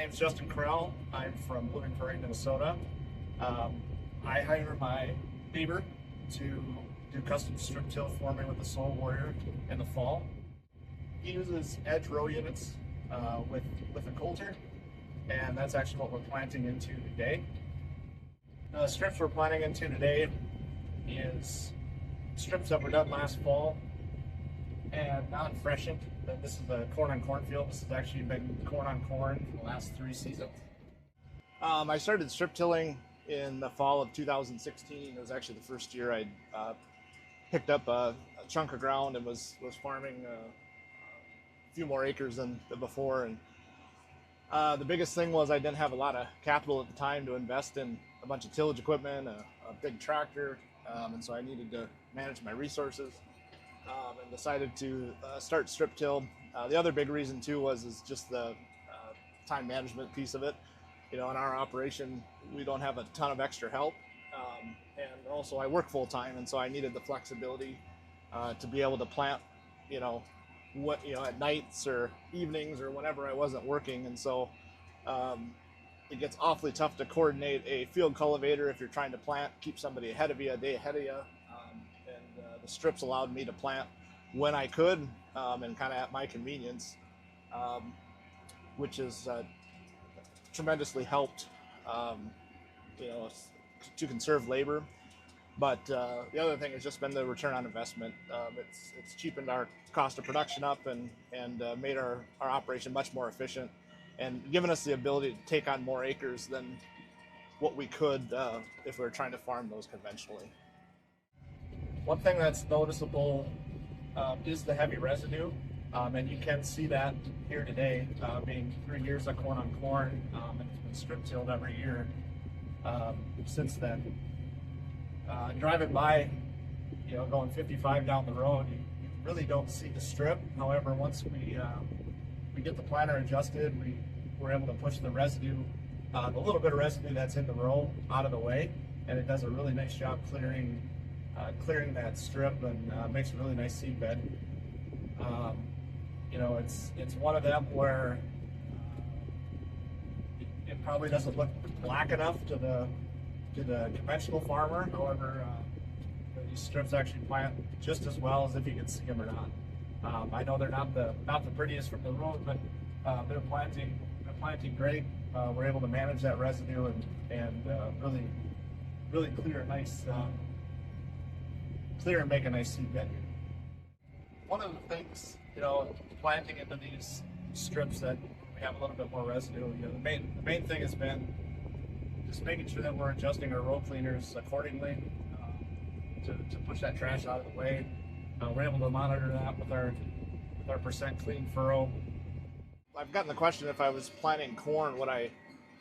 name's Justin Krell. I'm from Blooming Prairie, Minnesota. I hire my neighbor to do custom strip till for me with the SoilWarrior in the fall. He uses edge row units with a coulter, and that's actually what we're planting into today. The strips we're planting into today is strips that were done last fall and not freshened. This is a corn on corn field. This has actually been corn on corn for the last 3 seasons. I started strip tilling in the fall of 2016. It was actually the first year I picked up a chunk of ground and was farming a few more acres than before. And the biggest thing was I didn't have a lot of capital at the time to invest in a bunch of tillage equipment, a big tractor, and so I needed to manage my resources. And decided to start strip till. The other big reason too is just the time management piece of it. You know, in our operation, we don't have a ton of extra help, and also I work full time, and so I needed the flexibility to be able to plant, at nights or evenings or whenever I wasn't working. And so it gets awfully tough to coordinate a field cultivator if you're trying to plant, keep somebody ahead of you, a day ahead of you. The strips allowed me to plant when I could, and kind of at my convenience, which has tremendously helped, to conserve labor. But the other thing has just been the return on investment. It's cheapened our cost of production up and made our operation much more efficient, and given us the ability to take on more acres than what we could if we were trying to farm those conventionally. One thing that's noticeable is the heavy residue, and you can see that here today, being 3 years of corn on corn, and it's been strip tilled every year since then. Driving by, going 55 down the road, you really don't see the strip. However, once we get the planter adjusted, we're able to push the residue, the little bit of residue that's in the row, out of the way, and it does a really nice job clearing that strip, and makes a really nice seed bed. It's one of them where it probably doesn't look black enough to the conventional farmer. However, these strips actually plant just as well as if you can see them or not. I know they're not the prettiest from the road, but they're planting great. We're able to manage that residue and really clear a nice. Clear and make a nice seed bed. One of the things, planting into these strips that we have a little bit more residue, the main thing has been just making sure that we're adjusting our row cleaners accordingly to push that trash out of the way. We're able to monitor that with our percent clean furrow. I've gotten the question, if I was planting corn,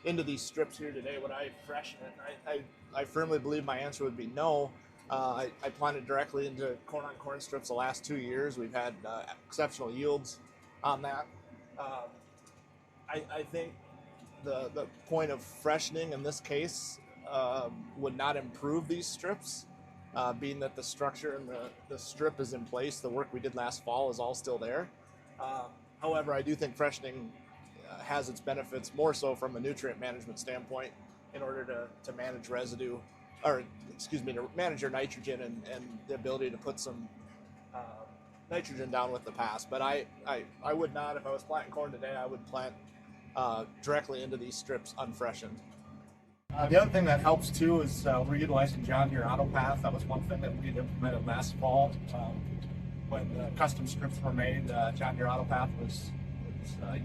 into these strips here today, would I freshen it? I firmly believe my answer would be no. I planted directly into corn on corn strips the last 2 years. We've had exceptional yields on that. I think the point of freshening in this case would not improve these strips, being that the structure and the strip is in place. The work we did last fall is all still there. However, I do think freshening has its benefits, more so from a nutrient management standpoint, in order to manage residue, to manage your nitrogen and the ability to put some nitrogen down with the pass. But I would not, if I was planting corn today, I would plant directly into these strips unfreshened. The other thing that helps too is we're utilizing John Deere AutoPath. That was one thing that we had implemented last fall when the custom strips were made. John Deere AutoPath was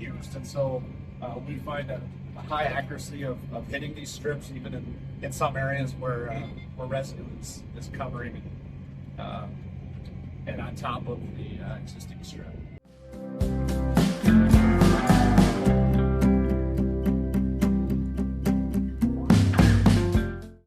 used, and so we find a high accuracy of hitting these strips, even in some areas where residue is covering and on top of the existing strip.